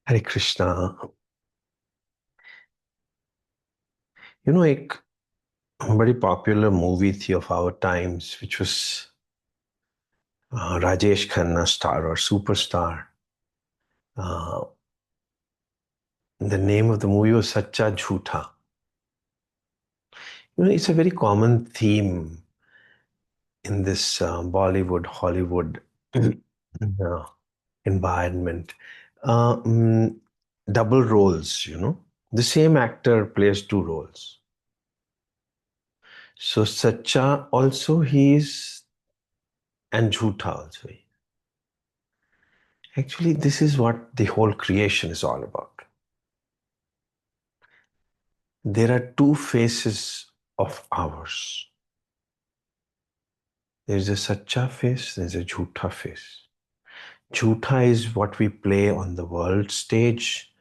Hare Krishna. एक बड़ी popular movie थी of our times which was Rajesh Khanna star or superstar. Uh, the name of the movie was Sachaa Jhoothaa. It's a very common theme in this Bollywood, Hollywood uh, environment. Uh, mm, Double roles. The same actor plays two roles. So Sachaa also he is and Jhootha also. Actually, this is what the whole creation is all about. There are two faces of ours. There's a sacha face, there's a jhootha face. Jhootha is what we play on the world stage,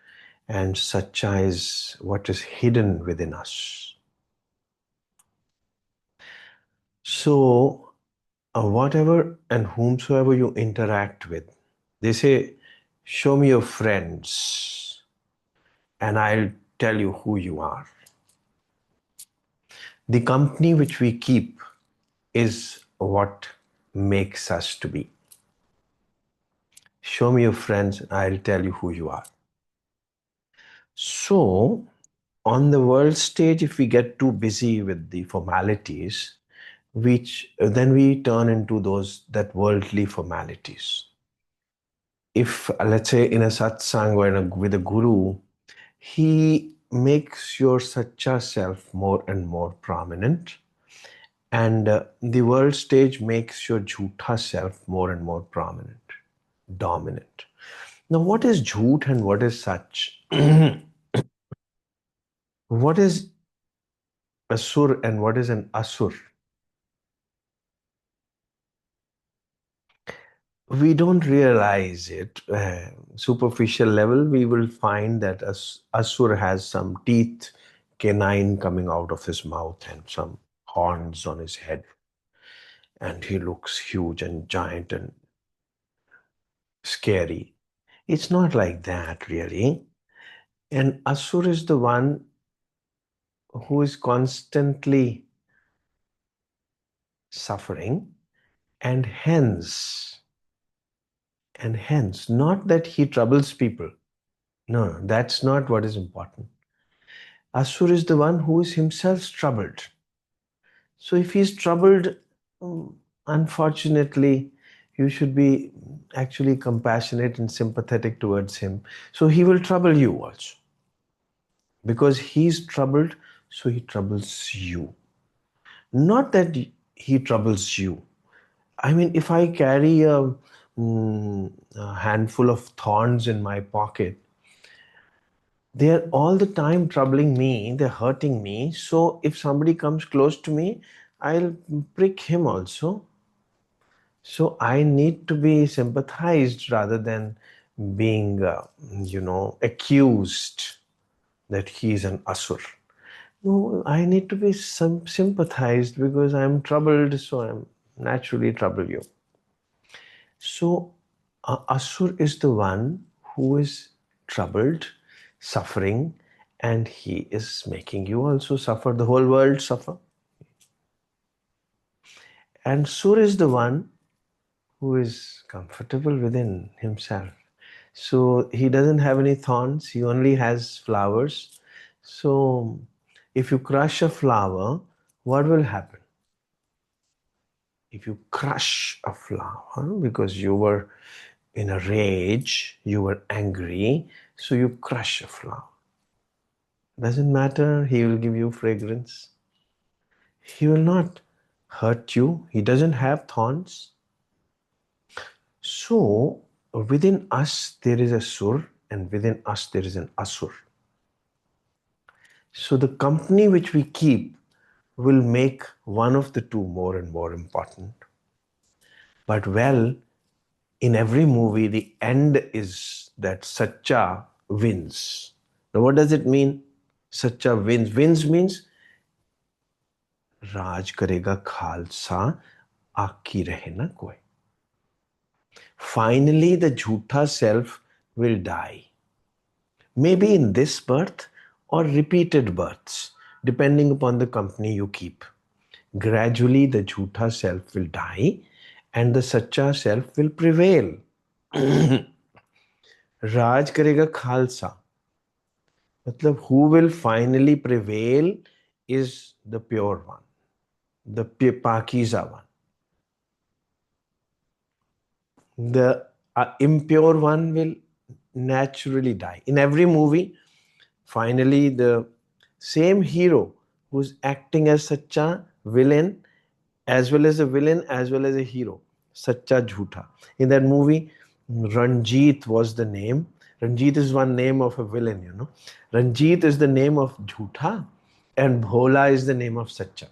and sacha is what is hidden within us. So, whatever and whomsoever you interact with, they say, show me your friends, and I'll tell you who you are. The company which we keep is what makes us to be. Show me your friends, and I'll tell you who you are. So, on the world stage, if we get too busy with the formalities, which then we turn into that worldly formalities. If let's say in a satsang or with a guru, he makes your sacha self more and more prominent, and the world stage makes your jhootha self more and more prominent, dominant. Now, what is jhoot and what is sach? What is asur and what is an asur? We don't realize it. Superficial level, we will find that asur has some teeth, canine coming out of his mouth, and some horns on his head. And he looks huge and giant and scary. It's not like that, really. And asur is the one who is constantly suffering, and hence, not that he troubles people. No, that's not what is important. Asur is the one who is himself troubled. So if he's troubled, unfortunately, you should be actually compassionate and sympathetic towards him. So he will trouble you also. Because he's troubled, so he troubles you. Not that he troubles you. I mean, if I carry a handful of thorns in my pocket, they're all the time troubling me, they're hurting me. So if somebody comes close to me, I'll prick him also. So I need to be sympathized rather than being, accused that he's an asur. No, I need to be sympathized because I'm troubled, so I'm naturally trouble you. So, Asur is the one who is troubled, suffering, and he is making you also suffer, the whole world suffer. And Sur is the one who is comfortable within himself. So, he doesn't have any thorns, he only has flowers. So, if you crush a flower, what will happen? If you crush a flower because you were in a rage, you were angry, so you crush a flower. Doesn't matter, he will give you fragrance. He will not hurt you. He doesn't have thorns. So within us there is a sur, and within us there is an asur. So the company which we keep will make one of the two more and more important. But in every movie, the end is that Sacha wins. Now, what does it mean? Sacha wins. Wins means Raj karega khalsa, aaki rahe na koi. Finally, the jhootha self will die. maybe in this birth or repeated births, depending upon the company you keep. Gradually, the jhootha self will die and the sachaa self will prevail. Raj karega Khalsa. Matlab, who will finally prevail is the pure one, the Pakiza one. The impure one will naturally die. In every movie, finally, the same hero who's acting as such a villain, as well as a villain, as well as a hero, Sacha Jhootha. In that movie, Ranjit was the name. Ranjit is one name of a villain, you know. Ranjit is the name of Jhootha, and Bhola is the name of Sacha.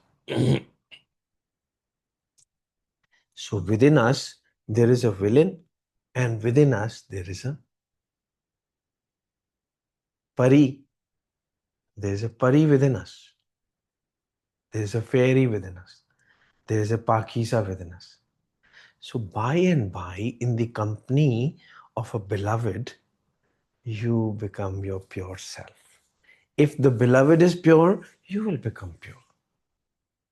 So within us, there is a villain, and within us, there is a pari. There is a pari within us. There is a fairy within us. There is a pakisa within us. So by and by, in the company of a beloved, you become your pure self. If the beloved is pure, you will become pure.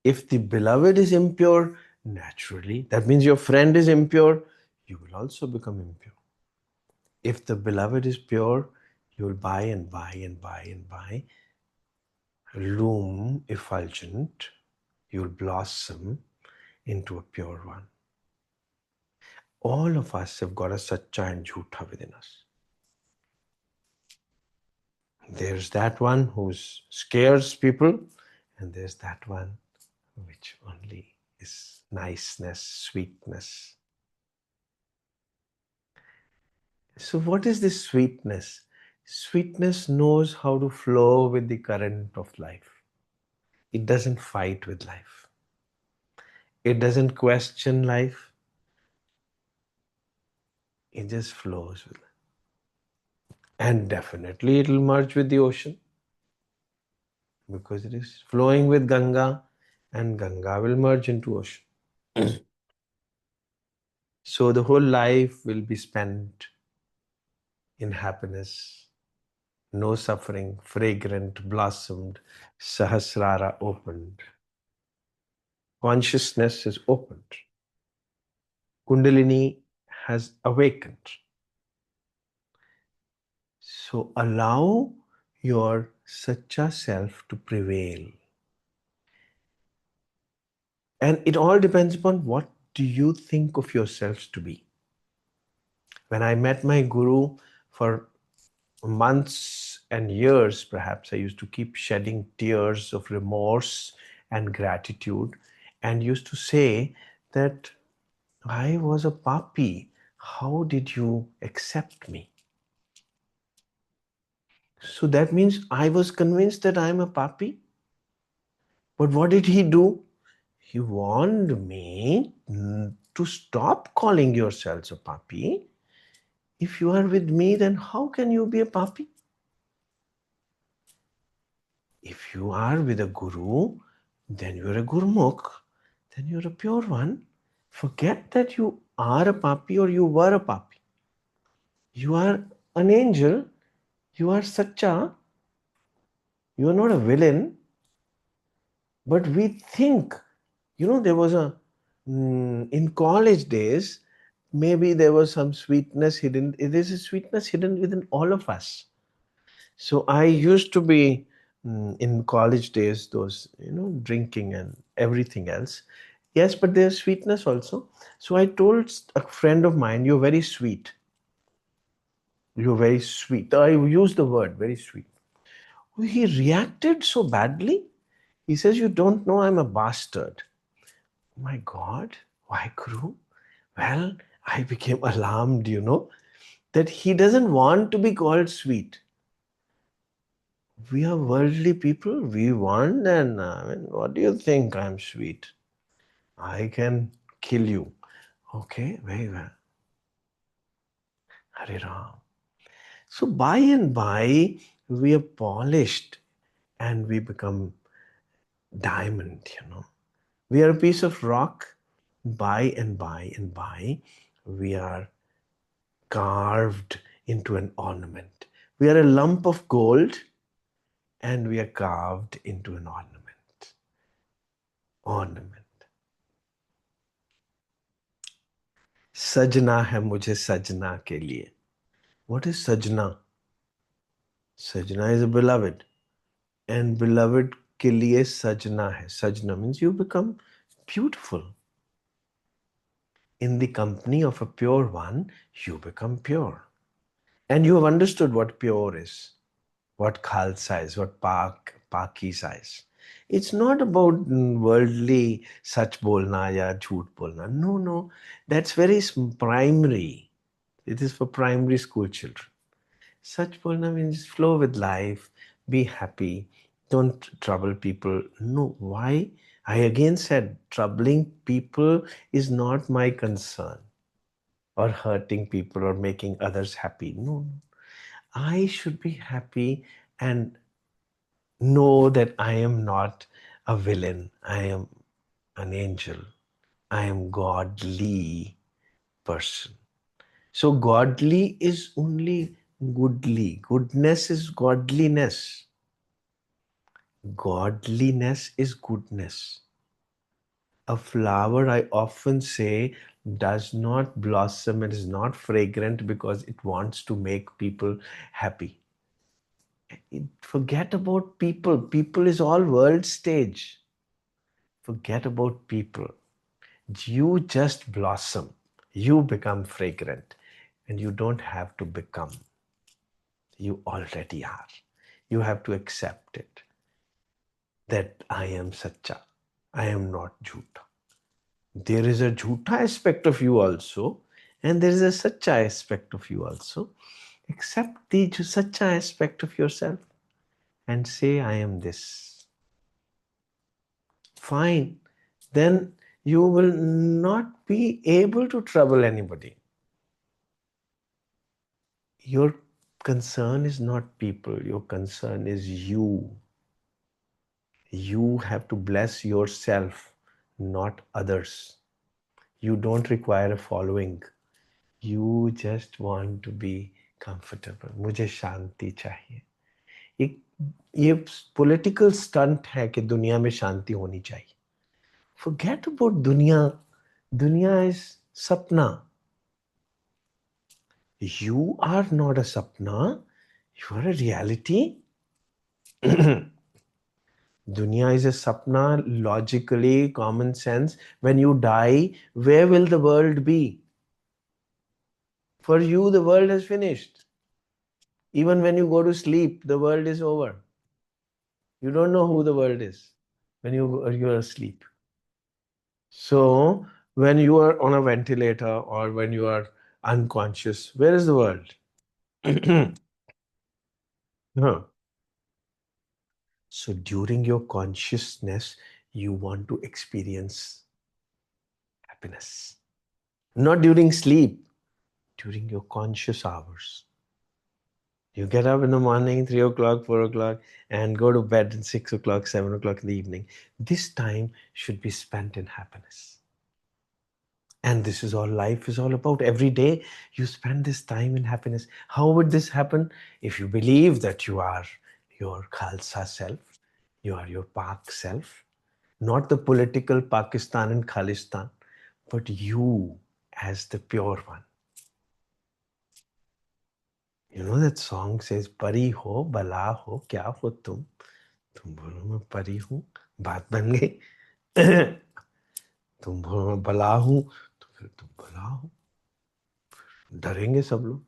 If the beloved is impure, naturally, that means your friend is impure, you will also become impure. If the beloved is pure, you will buy and buy and buy and buy. Loom effulgent, you will blossom into a pure one. All of us have got a saccha and jhootha within us. There's that one who scares people, and there's that one which only is niceness, sweetness. So, what is this sweetness? Sweetness knows how to flow with the current of life. It doesn't fight with life, it doesn't question life, it just flows with it. And definitely, it will merge with the ocean because it is flowing with Ganga, and Ganga will merge into ocean. So the whole life will be spent in happiness, no suffering, fragrant, blossomed, Sahasrara opened. Consciousness is opened. Kundalini has awakened. So allow your Sacha self to prevail. And it all depends upon what do you think of yourselves to be. When I met my guru for months and years, perhaps, I used to keep shedding tears of remorse and gratitude and used to say that I was a papi. How did you accept me? So that means I was convinced that I'm a papi. But what did he do? He warned me to stop calling yourselves a papi. If you are with me, then how can you be a papi? If you are with a guru, then you're a gurmukh, then you're a pure one. Forget that you are a papi or you were a papi. You are an angel, you are sacha, you are not a villain. But we think, there was in college days, maybe there was some sweetness hidden. There is a sweetness hidden within all of us. So I used to be in college days, those, drinking and everything else. Yes, but there's sweetness also. So I told a friend of mine, you're very sweet. You're very sweet. I used the word very sweet. He reacted so badly. He says, you don't know I'm a bastard. My God, why, Guru? Well, I became alarmed, that he doesn't want to be called sweet. We are worldly people. We want, and what do you think? I'm sweet. I can kill you. Okay, very well. Hare Ram. So by and by, we are polished and we become diamond. We are a piece of rock. By and by and by, we are carved into an ornament. We are a lump of gold and we are carved into an ornament. Ornament. सजना है मुझे सजना के लिए. What is sajna? Sajna is a beloved. And beloved के लिए सजना है. Sajna means you become beautiful. In the company of a pure one, you become pure. And you have understood what pure is, what khalsa is, what pakisa is. It's not about worldly sach bolna ya jhoot bolna. No, no. That's very primary. It is for primary school children. Sach bolna means flow with life, be happy, don't trouble people. No, why? I again said troubling people is not my concern, or hurting people or making others happy. No, I should be happy and know that I am not a villain. I am an angel. I am godly person. So godly is only goodly. Goodness is godliness. Godliness is goodness. A flower, I often say, does not blossom and is not fragrant because it wants to make people happy. Forget about people. People is all world stage. Forget about people. You just blossom. You become fragrant. And you don't have to become. You already are. You have to accept it. That I am sachaa. I am not jhoothaa. There is a jhoothaa aspect of you also. And there is a sachaa aspect of you also. Accept the sachaa aspect of yourself. And say, I am this. Fine. Then you will not be able to trouble anybody. Your concern is not people, your concern is you. You have to bless yourself, not others. You don't require a following. You just want to be comfortable. मुझे शांति चाहिए. एक ये political stunt है कि दुनिया में शांति होनी चाहिए. Forget about dunya. Dunya is sapna. You are not a sapna. You are a reality. Dunya is a sapna, logically, common sense. When you die, where will the world be? For you, the world has finished. Even when you go to sleep, the world is over. You don't know who the world is when you are asleep. So, when you are on a ventilator or when you are unconscious, where is the world? No. So, during your consciousness, you want to experience happiness. Not during sleep, during your conscious hours. You get up in the morning, 3 o'clock, 4 o'clock, and go to bed at 6 o'clock, 7 o'clock in the evening. This time should be spent in happiness. And this is all life is all about. Every day you spend this time in happiness. How would this happen? If you believe that you are your Khalsa self, you are your Pak self, not the political Pakistan and Khalistan, but you as the pure one. You know that song says, Pari ho, bala ho, kya ho tum? तुम बोलो मैं परी हूँ, बात बन गई. तुम बोलो मैं बला हूँ, तो फिर तुम बला हो. डरेंगे सब लोग.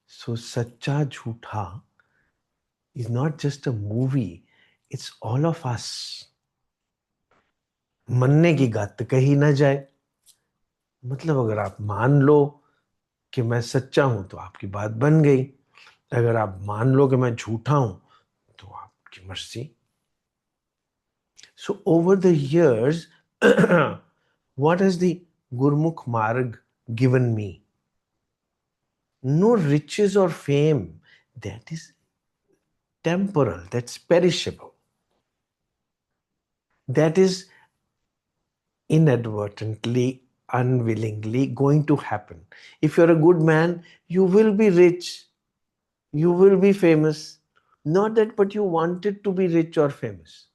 So सच्चा झूठा is not just a movie, it's all of us. मरने की गत कही ना जाए. मतलब अगर आप मान लो कि मैं सच्चा हूं तो आपकी बात बन गई. अगर आप मान लो कि मैं झूठा हूं तो आपकी मर्जी. So over the years, what has the Gurmukh Marg given me? No riches or fame. That is temporal, that's perishable. That is inadvertently, unwillingly going to happen. If you're a good man, you will be rich. You will be famous. Not that, but you wanted to be rich or famous.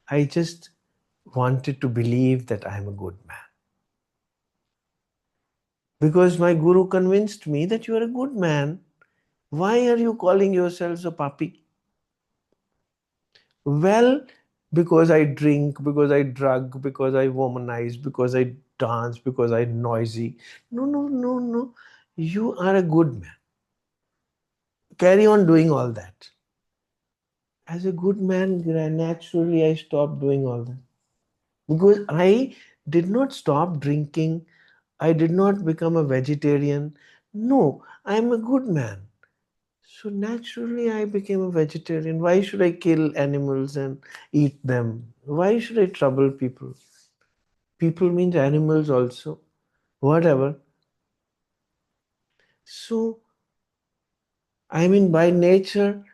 I just wanted to believe that I am a good man. Because my guru convinced me that you are a good man. Why are you calling yourselves a puppy? Well, because I drink, because I drug, because I womanize, because I dance, because I'm noisy. No, no, no, no. You are a good man. Carry on doing all that. As a good man, naturally I stopped doing all that. Because I did not stop drinking. I did not become a vegetarian. No, I'm a good man. So naturally, I became a vegetarian. Why should I kill animals and eat them? Why should I trouble people? People means animals also, whatever. So, I mean, by nature,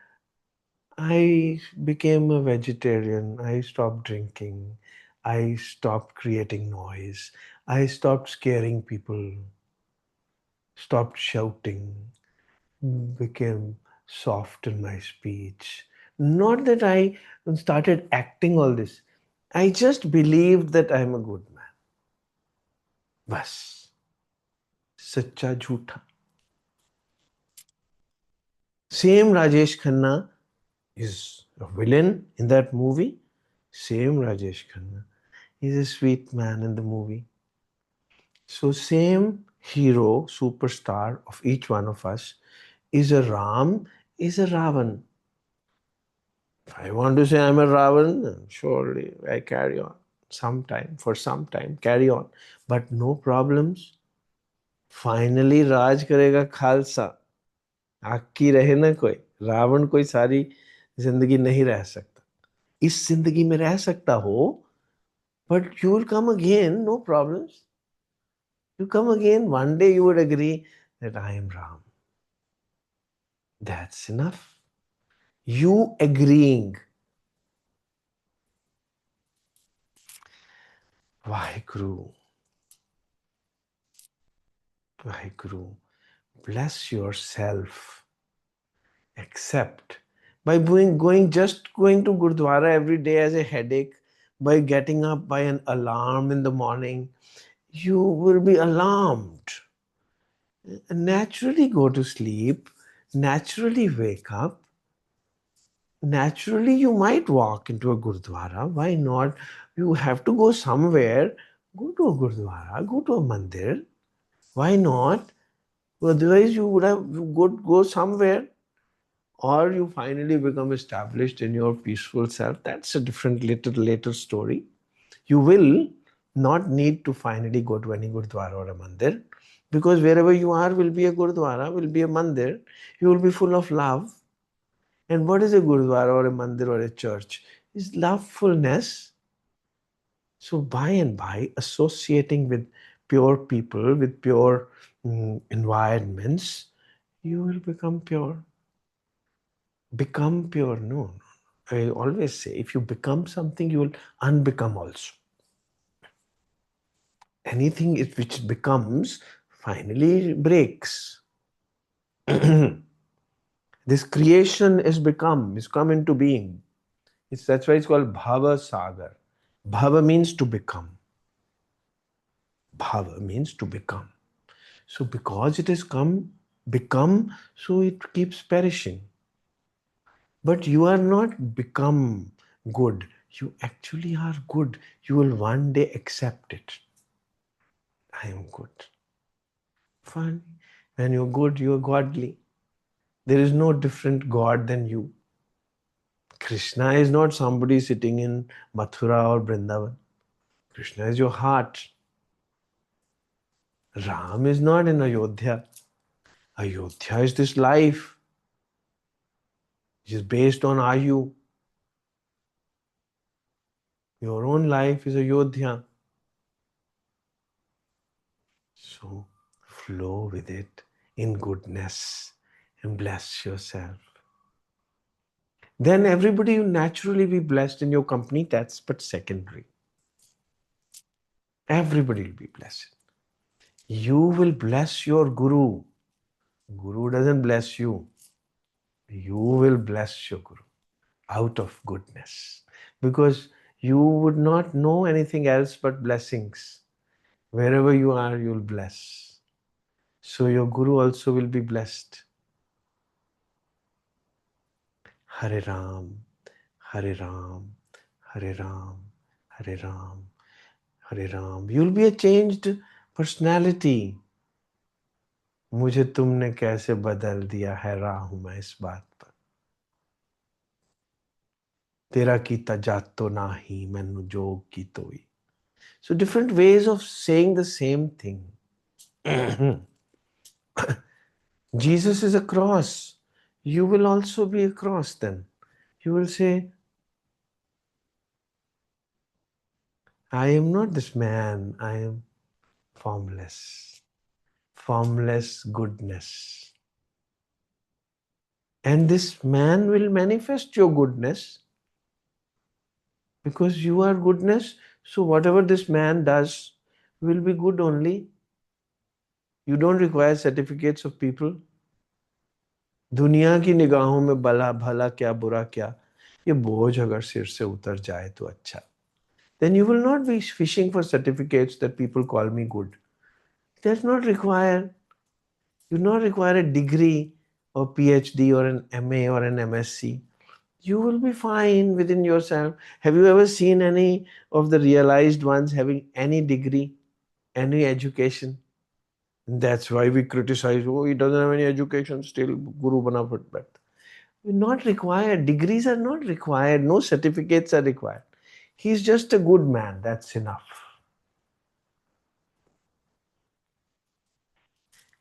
I became a vegetarian. I stopped drinking. I stopped creating noise. I stopped scaring people, stopped shouting, became soft in my speech. Not that I started acting all this. I just believed that I'm a good man. Bas. Sachaa jhoothaa. Same Rajesh Khanna is a villain in that movie. Same Rajesh Khanna. He's a sweet man in the movie. So same hero, superstar of each one of us is a Ram, is a Ravan. If I want to say I'm a Ravan, then surely I carry on. Sometime, for some time, carry on. But no problems. Finally, राज करेगा खालसा. आकी रहे ना कोई. रावण कोई सारी जिंदगी नहीं रह सकता. इस जिंदगी में रह सकता हो, but you will come again, no problems. You come again, one day you would agree that I am Ram. That's enough. You agreeing. Vaheguru, Vaheguru, bless yourself. Accept. By going to Gurdwara every day as a headache, by getting up by an alarm in the morning, you will be alarmed. Naturally go to sleep, naturally wake up. Naturally, you might walk into a Gurdwara. Why not? You have to go somewhere. Go to a Gurdwara, go to a mandir. Why not? Otherwise, you would have go somewhere, or you finally become established in your peaceful self. That's a different later story. You will not need to finally go to any Gurdwara or a mandir, because wherever you are will be a Gurdwara, will be a mandir. You will be full of love. And what is a Gurdwara or a mandir or a church? Is lovefulness. So by and by associating with pure people, with pure environments, you will become pure. Become pure. No. I always say, if you become something, you will unbecome also. Anything which becomes finally breaks. This creation is come into being. That's why it's called Bhava Sagar. Bhava means to become. Bhava means to become. So because it has become, so it keeps perishing. But you are not become good. You actually are good. You will one day accept it. I am good. Fine. When you're good, you're godly. There is no different God than you. Krishna is not somebody sitting in Mathura or Vrindavan. Krishna is your heart. Ram is not in Ayodhya. Ayodhya is this life, which is based on Ayu. Your own life is Ayodhya. So flow with it in goodness and bless yourself. Then everybody will naturally be blessed in your company. That's but secondary. Everybody will be blessed. You will bless your guru. Guru doesn't bless you. you will bless your Guru out of goodness, because you would not know anything else but blessings. Wherever you are, you'll bless. So your Guru also will be blessed. Hare Ram, Hare Ram, Hare Ram, Hare Ram, Hare Ram. You'll be a changed personality. मुझे तुमने कैसे बदल दिया, हैरान हूं मैं इस बात पर। तेरा कीता जातो नाही मैनू जोग की तोई. So different ways of saying the same thing. Jesus is a cross. You will also be a cross then. You will say, I am not this man. I am formless. Formless goodness. And this man will manifest your goodness because you are goodness. So whatever this man does will be good only. You don't require certificates of people. दुनिया की निगाहों में भला भला क्या बुरा क्या, ये बोझ अगर सिर से उतर जाए तो अच्छा. Then you will not be fishing for certificates that people call me good. That's not required. You do not require a degree or PhD or an MA or an MSc. You will be fine within yourself. Have you ever seen any of the realized ones having any degree, any education? That's why we criticize, oh, he doesn't have any education, still Guru Bana But not required. Degrees are not required. No certificates are required. He's just a good man. That's enough.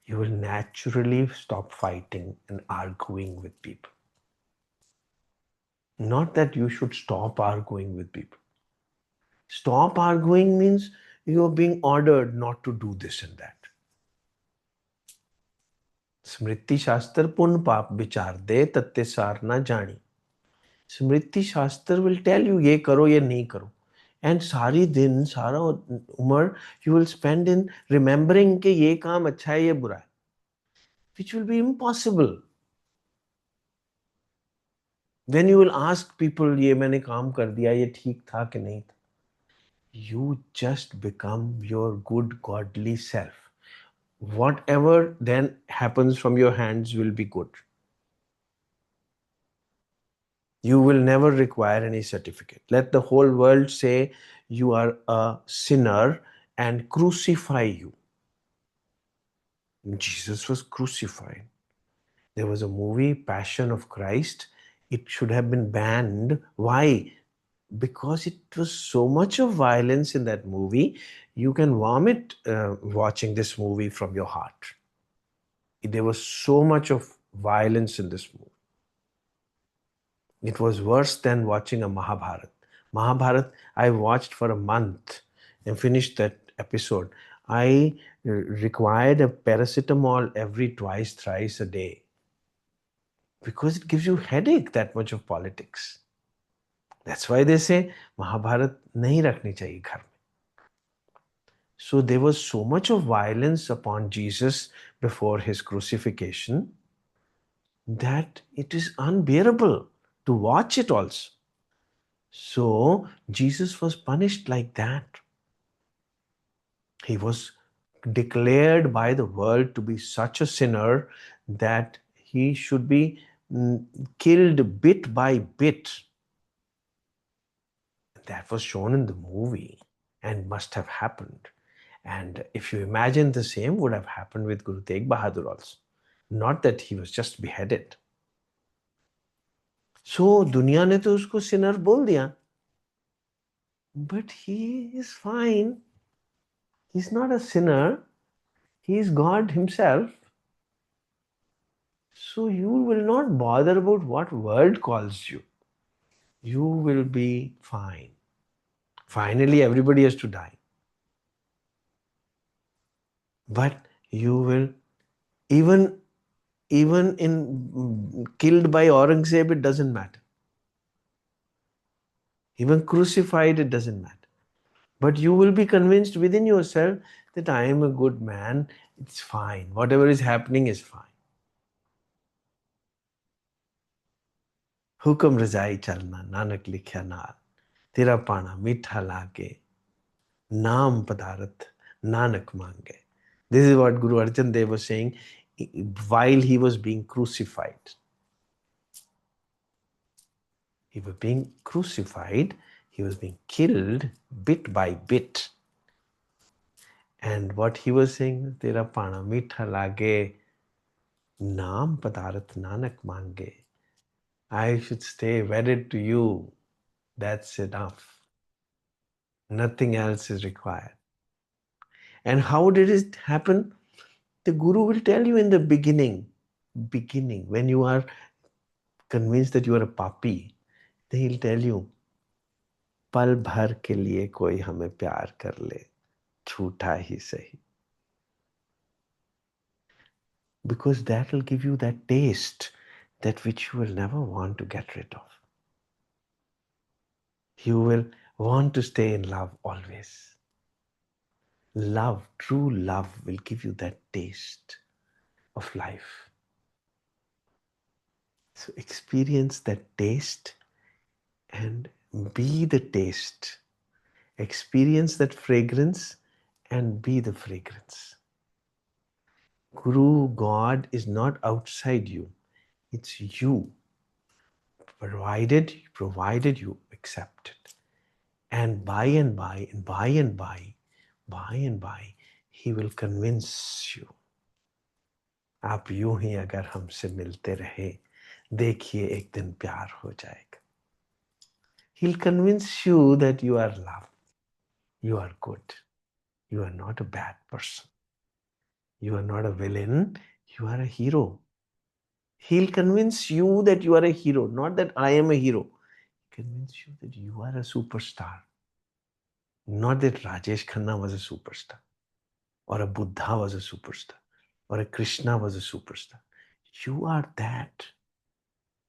You will naturally stop fighting and arguing with people. Not that you should stop arguing with people. Stop arguing means you are being ordered not to do this and that. Smriti Shastra pun paap vichar de tatte sar na jani. Smriti Shastra will tell you ye karo ye nahi karo. And सारी दिन सारा उम्र you will spend in remembering कि ये काम अच्छा है ये बुरा है, which will be impossible. Then you will ask people ये मैंने काम कर दिया ये ठीक था कि नहीं था. You just become your good godly self. Whatever then happens from your hands will be good. You will never require any certificate. Let the whole world say you are a sinner and crucify you. Jesus was crucified. There was a movie, Passion of Christ. It should have been banned. Why? Because it was so much of violence in that movie. You can vomit watching this movie from your heart. There was so much of violence in this movie. It was worse than watching a Mahabharat. Mahabharat, I watched for a month and finished that episode. I required a paracetamol every twice, thrice a day because it gives you headache, that much of politics. That's why they say Mahabharat nahi rakhni chahiye ghar mein. So there was so much of violence upon Jesus before his crucifixion that it is unbearable to watch it also. So Jesus was punished like that. He was declared by the world to be such a sinner that he should be killed bit by bit. That was shown in the movie and must have happened. And if you imagine, the same would have happened with Guru Tegh Bahadur also. Not that he was just beheaded. So दुनिया ने तो उसको sinner बोल दिया. But he is fine. He's not a sinner. He is God himself. So you will not bother about what world calls you. You will be fine. Finally, everybody has to die. But you will, even in killed by Aurangzeb, it doesn't matter. Even crucified, it doesn't matter. But you will be convinced within yourself that I am a good man. It's fine. Whatever is happening is fine. हुक्म रजाई चलना नानक लिखया नाल तेरा पाना मीठा लागे नाम पदारथ nanak mange. This is what Guru Arjan Dev was saying while he was being crucified. He was being crucified, he was being killed bit by bit. And what he was saying, tera pana meetha lage, naam padarat nanak mange. I should stay wedded to you. That's enough. Nothing else is required. And how did it happen? The Guru will tell you in the beginning, when you are convinced that you are a papi, then he'll tell you, पल भर के लिए कोई हमें प्यार कर ले, झूठा ही सही. Because that will give you that taste, that which you will never want to get rid of. You will want to stay in love always. Love, true love will give you that taste of life. So experience that taste and be the taste. Experience that fragrance and be the fragrance. Guru, God is not outside you. It's you. Provided you accept it. And by and by, He will convince you. आप यूं ही अगर हमसे मिलते रहे, देखिए एक दिन प्यार हो जाएगा. He'll convince you that you are loved, you are good, you are not a bad person, you are not a villain, you are a hero. He'll convince you that you are a hero, not that I am a hero. He'll convince you that you are a superstar, not that Rajesh Khanna was a superstar, or a Buddha was a superstar, or a Krishna was a superstar. You are that.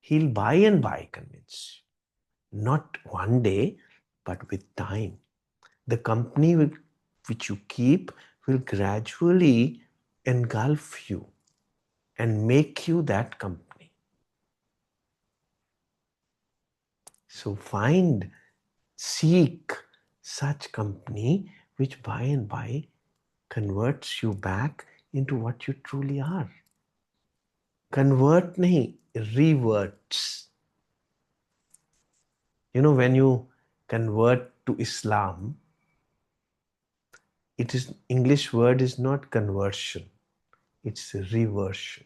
He'll by and by convince you. Not one day, but with time. The company which you keep will gradually engulf you and make you that company. So seek such company which by and by converts you back into what you truly are. Convert nahi, reverts. You know, when you convert to Islam, English word is not conversion, it's reversion.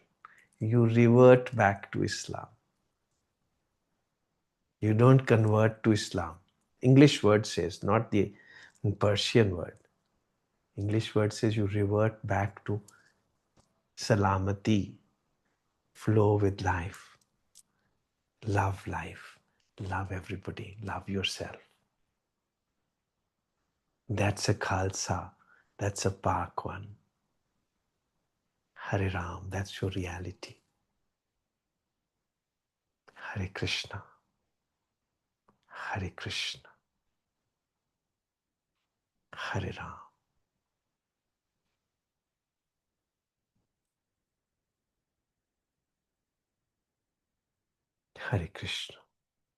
You revert back to Islam. You don't convert to Islam. English word says, not the Persian word. English word says you revert back to salamati, flow with life, love everybody, love yourself. That's a Khalsa, that's a Pak one. Hare Ram, that's your reality. Hare Krishna, Hare Krishna, Hare Ram. Hare Krishna.